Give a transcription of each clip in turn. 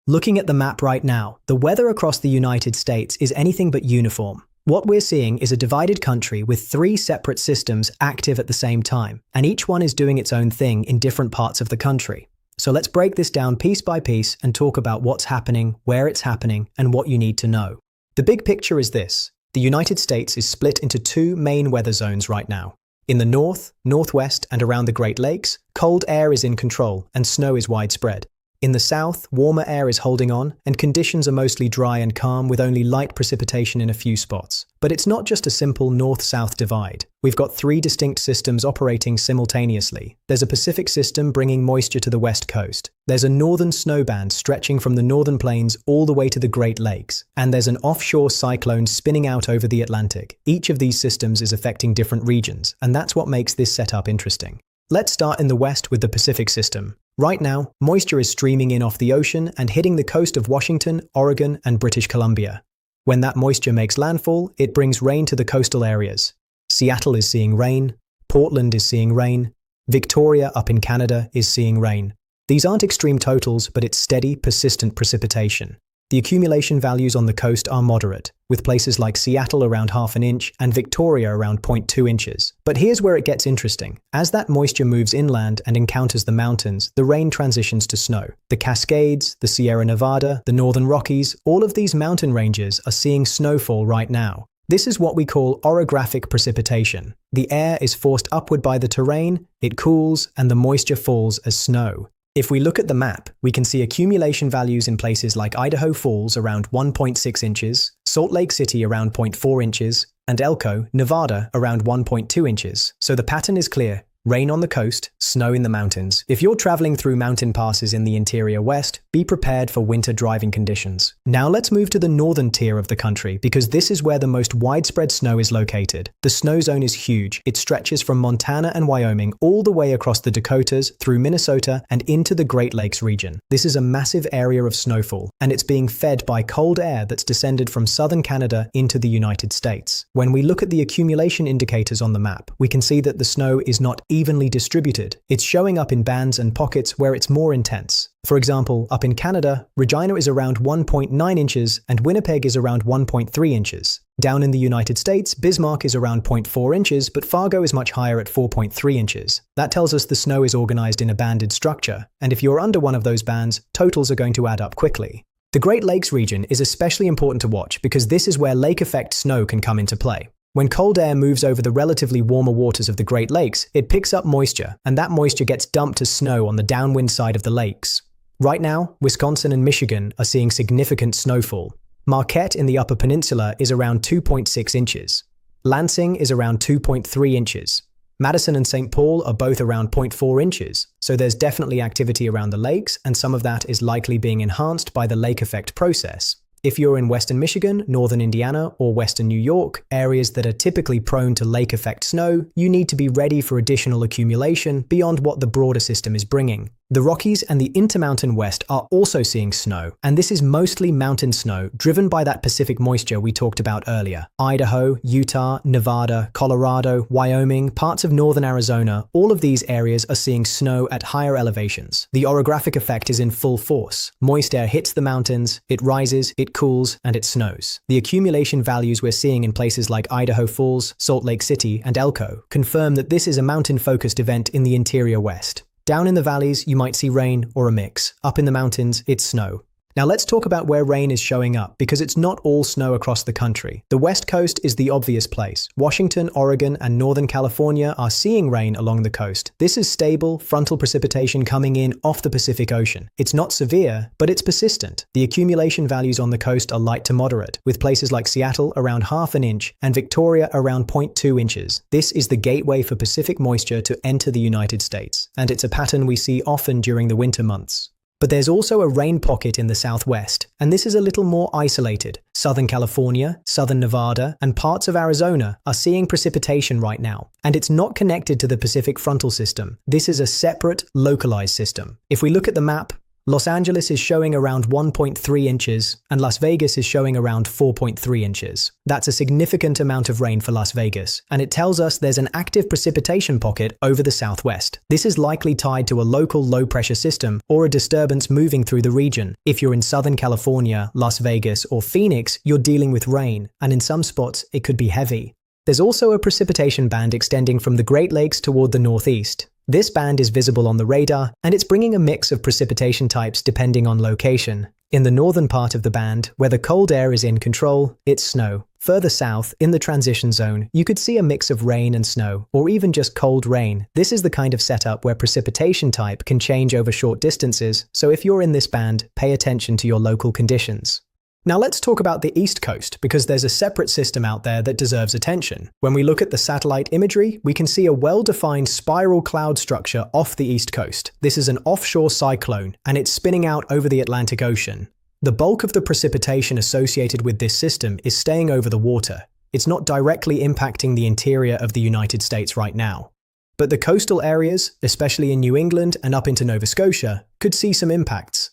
Looking at the map right now, the weather across the United States is anything but uniform. What we're seeing is a divided country with 3 separate systems active at the same time, and each one is doing its own thing in different parts of the country. So let's break this down piece by piece and talk about what's happening, where it's happening, and what you need to know. The big picture is this. The United States is split into 2 main weather zones right now. In the north, northwest, and around the Great Lakes, cold air is in control and snow is widespread. In the south, warmer air is holding on, and conditions are mostly dry and calm with only light precipitation in a few spots. But it's not just a simple north-south divide. We've got 3 distinct systems operating simultaneously. There's a Pacific system bringing moisture to the west coast. There's a northern snow band stretching from the northern plains all the way to the Great Lakes. And there's an offshore cyclone spinning out over the Atlantic. Each of these systems is affecting different regions, and that's what makes this setup interesting. Let's start in the west with the Pacific system. Right now, moisture is streaming in off the ocean and hitting the coast of Washington, Oregon, and British Columbia. When that moisture makes landfall, it brings rain to the coastal areas. Seattle is seeing rain, Portland is seeing rain, Victoria up in Canada is seeing rain. These aren't extreme totals, but it's steady, persistent precipitation. The accumulation values on the coast are moderate, with places like Seattle around ½ inch and Victoria around 0.2 inches. But here's where it gets interesting. As that moisture moves inland and encounters the mountains, the rain transitions to snow. The Cascades, the Sierra Nevada, the Northern Rockies, all of these mountain ranges are seeing snowfall right now. This is what we call orographic precipitation. The air is forced upward by the terrain, it cools, and the moisture falls as snow. If we look at the map, we can see accumulation values in places like Idaho Falls around 1.6 inches, Salt Lake City around 0.4 inches, and Elko, Nevada around 1.2 inches. So the pattern is clear. Rain on the coast, snow in the mountains. If you're traveling through mountain passes in the interior west, be prepared for winter driving conditions. Now let's move to the northern tier of the country because this is where the most widespread snow is located. The snow zone is huge. It stretches from Montana and Wyoming all the way across the Dakotas, through Minnesota, and into the Great Lakes region. This is a massive area of snowfall, and it's being fed by cold air that's descended from southern Canada into the United States. When we look at the accumulation indicators on the map, we can see that the snow is not evenly distributed. It's showing up in bands and pockets where it's more intense. For example, up in Canada, Regina is around 1.9 inches and Winnipeg is around 1.3 inches. Down in the United States, Bismarck is around 0.4 inches, but Fargo is much higher at 4.3 inches. That tells us the snow is organized in a banded structure, and if you're under one of those bands, totals are going to add up quickly. The Great Lakes region is especially important to watch because this is where lake effect snow can come into play. When cold air moves over the relatively warmer waters of the Great Lakes, it picks up moisture, and that moisture gets dumped as snow on the downwind side of the lakes. Right now, Wisconsin and Michigan are seeing significant snowfall. Marquette in the Upper Peninsula is around 2.6 inches. Lansing is around 2.3 inches. Madison and St. Paul are both around 0.4 inches, so there's definitely activity around the lakes, and some of that is likely being enhanced by the lake effect process. If you're in western Michigan, northern Indiana, or western New York, areas that are typically prone to lake effect snow, you need to be ready for additional accumulation beyond what the broader system is bringing. The Rockies and the Intermountain West are also seeing snow, and this is mostly mountain snow driven by that Pacific moisture we talked about earlier. Idaho, Utah, Nevada, Colorado, Wyoming, parts of northern Arizona, all of these areas are seeing snow at higher elevations. The orographic effect is in full force. Moist air hits the mountains, it rises, it cools, and it snows. The accumulation values we're seeing in places like Idaho Falls, Salt Lake City, and Elko confirm that this is a mountain-focused event in the interior west. Down in the valleys, you might see rain or a mix. Up in the mountains, it's snow. Now let's talk about where rain is showing up, because it's not all snow across the country. The West Coast is the obvious place. Washington, Oregon, and Northern California are seeing rain along the coast. This is stable, frontal precipitation coming in off the Pacific Ocean. It's not severe, but it's persistent. The accumulation values on the coast are light to moderate, with places like Seattle around ½ an inch and Victoria around 0.2 inches. This is the gateway for Pacific moisture to enter the United States, and it's a pattern we see often during the winter months. But there's also a rain pocket in the southwest, and this is a little more isolated. Southern California, southern Nevada, and parts of Arizona are seeing precipitation right now, and it's not connected to the Pacific frontal system. This is a separate, localized system. If we look at the map, Los Angeles is showing around 1.3 inches, and Las Vegas is showing around 4.3 inches. That's a significant amount of rain for Las Vegas, and it tells us there's an active precipitation pocket over the southwest. This is likely tied to a local low-pressure system or a disturbance moving through the region. If you're in Southern California, Las Vegas, or Phoenix, you're dealing with rain, and in some spots, it could be heavy. There's also a precipitation band extending from the Great Lakes toward the northeast. This band is visible on the radar, and it's bringing a mix of precipitation types depending on location. In the northern part of the band, where the cold air is in control, it's snow. Further south, in the transition zone, you could see a mix of rain and snow, or even just cold rain. This is the kind of setup where precipitation type can change over short distances, so if you're in this band, pay attention to your local conditions. Now let's talk about the East Coast, because there's a separate system out there that deserves attention. When we look at the satellite imagery, we can see a well-defined spiral cloud structure off the East Coast. This is an offshore cyclone, and it's spinning out over the Atlantic Ocean. The bulk of the precipitation associated with this system is staying over the water. It's not directly impacting the interior of the United States right now. But the coastal areas, especially in New England and up into Nova Scotia, could see some impacts.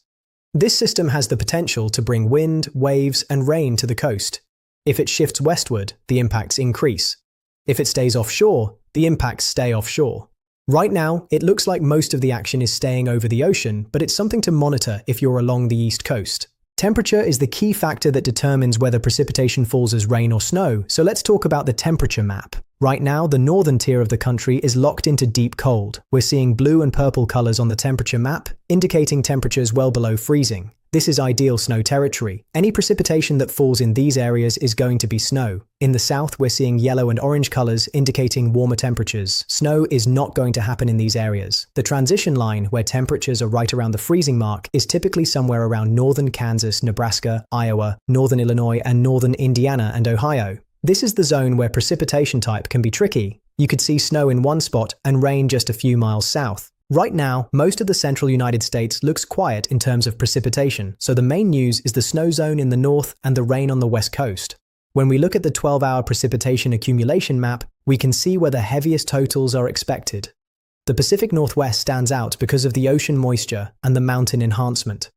This system has the potential to bring wind, waves, and rain to the coast. If it shifts westward, the impacts increase. If it stays offshore, the impacts stay offshore. Right now, it looks like most of the action is staying over the ocean, but it's something to monitor if you're along the East Coast. Temperature is the key factor that determines whether precipitation falls as rain or snow, so let's talk about the temperature map. Right now, the northern tier of the country is locked into deep cold. We're seeing blue and purple colors on the temperature map, indicating temperatures well below freezing. This is ideal snow territory. Any precipitation that falls in these areas is going to be snow. In the south, we're seeing yellow and orange colors indicating warmer temperatures. Snow is not going to happen in these areas. The transition line, where temperatures are right around the freezing mark, is typically somewhere around northern Kansas, Nebraska, Iowa, northern Illinois, and northern Indiana and Ohio. This is the zone where precipitation type can be tricky. You could see snow in one spot and rain just a few miles south. Right now, most of the central United States looks quiet in terms of precipitation, so the main news is the snow zone in the north and the rain on the west coast. When we look at the 12-hour precipitation accumulation map, we can see where the heaviest totals are expected. The Pacific Northwest stands out because of the ocean moisture and the mountain enhancement.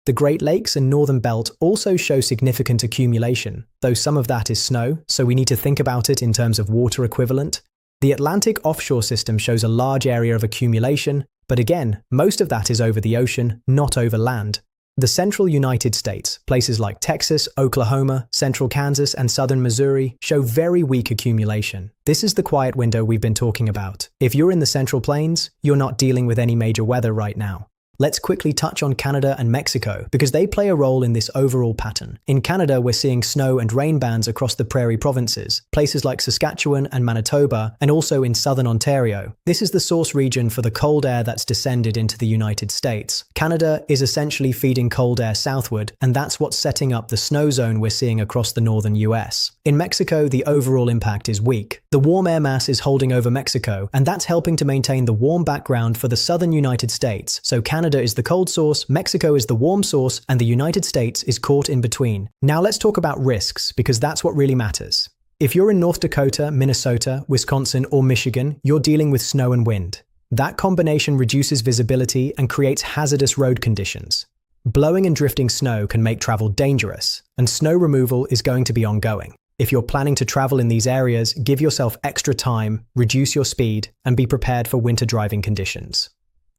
The Great Lakes and Northern Belt also show significant accumulation, though some of that is snow, so we need to think about it in terms of water equivalent. The Atlantic offshore system shows a large area of accumulation, but again, most of that is over the ocean, not over land. The central United States, places like Texas, Oklahoma, central Kansas, and southern Missouri, show very weak accumulation. This is the quiet window we've been talking about. If you're in the Central Plains, you're not dealing with any major weather right now. Let's quickly touch on Canada and Mexico, because they play a role in this overall pattern. In Canada, we're seeing snow and rain bands across the prairie provinces, places like Saskatchewan and Manitoba, and also in southern Ontario. This is the source region for the cold air that's descended into the United States. Canada is essentially feeding cold air southward, and that's what's setting up the snow zone we're seeing across the northern US. In Mexico, the overall impact is weak. The warm air mass is holding over Mexico, and that's helping to maintain the warm background for the southern United States, so Canada is the cold source, Mexico is the warm source, and the United States is caught in between. Now let's talk about risks, because that's what really matters. If you're in North Dakota, Minnesota, Wisconsin, or Michigan, you're dealing with snow and wind. That combination reduces visibility and creates hazardous road conditions. Blowing and drifting snow can make travel dangerous, and snow removal is going to be ongoing. If you're planning to travel in these areas, give yourself extra time, reduce your speed, and be prepared for winter driving conditions.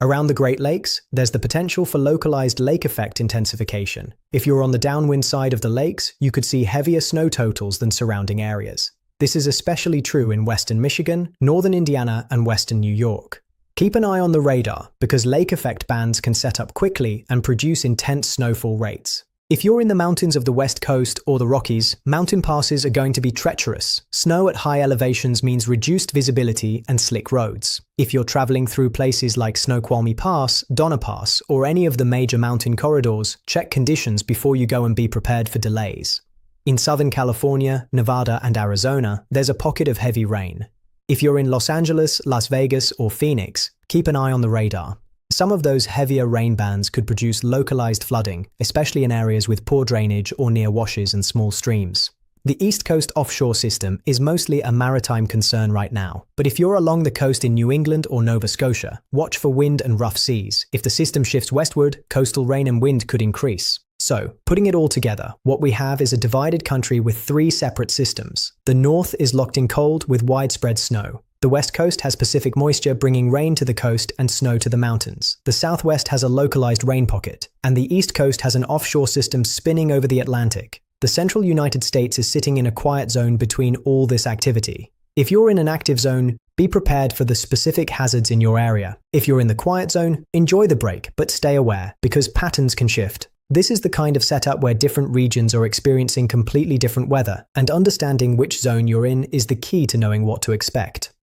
Around the Great Lakes, there's the potential for localized lake effect intensification. If you're on the downwind side of the lakes, you could see heavier snow totals than surrounding areas. This is especially true in western Michigan, northern Indiana, and western New York. Keep an eye on the radar, because lake effect bands can set up quickly and produce intense snowfall rates. If you're in the mountains of the West Coast or the Rockies, mountain passes are going to be treacherous. Snow at high elevations means reduced visibility and slick roads. If you're traveling through places like Snoqualmie Pass, Donner Pass, or any of the major mountain corridors, check conditions before you go and be prepared for delays. In Southern California, Nevada, and Arizona, there's a pocket of heavy rain. If you're in Los Angeles, Las Vegas, or Phoenix, keep an eye on the radar. Some of those heavier rain bands could produce localized flooding, especially in areas with poor drainage or near washes and small streams. The East Coast offshore system is mostly a maritime concern right now, but if you're along the coast in New England or Nova Scotia, watch for wind and rough seas. If the system shifts westward, coastal rain and wind could increase. So, putting it all together, what we have is a divided country with three separate systems. The north is locked in cold with widespread snow. The west coast has Pacific moisture bringing rain to the coast and snow to the mountains. The southwest has a localized rain pocket, and the east coast has an offshore system spinning over the Atlantic. The central United States is sitting in a quiet zone between all this activity. If you're in an active zone, be prepared for the specific hazards in your area. If you're in the quiet zone, enjoy the break, but stay aware, because patterns can shift. This is the kind of setup where different regions are experiencing completely different weather, and understanding which zone you're in is the key to knowing what to expect.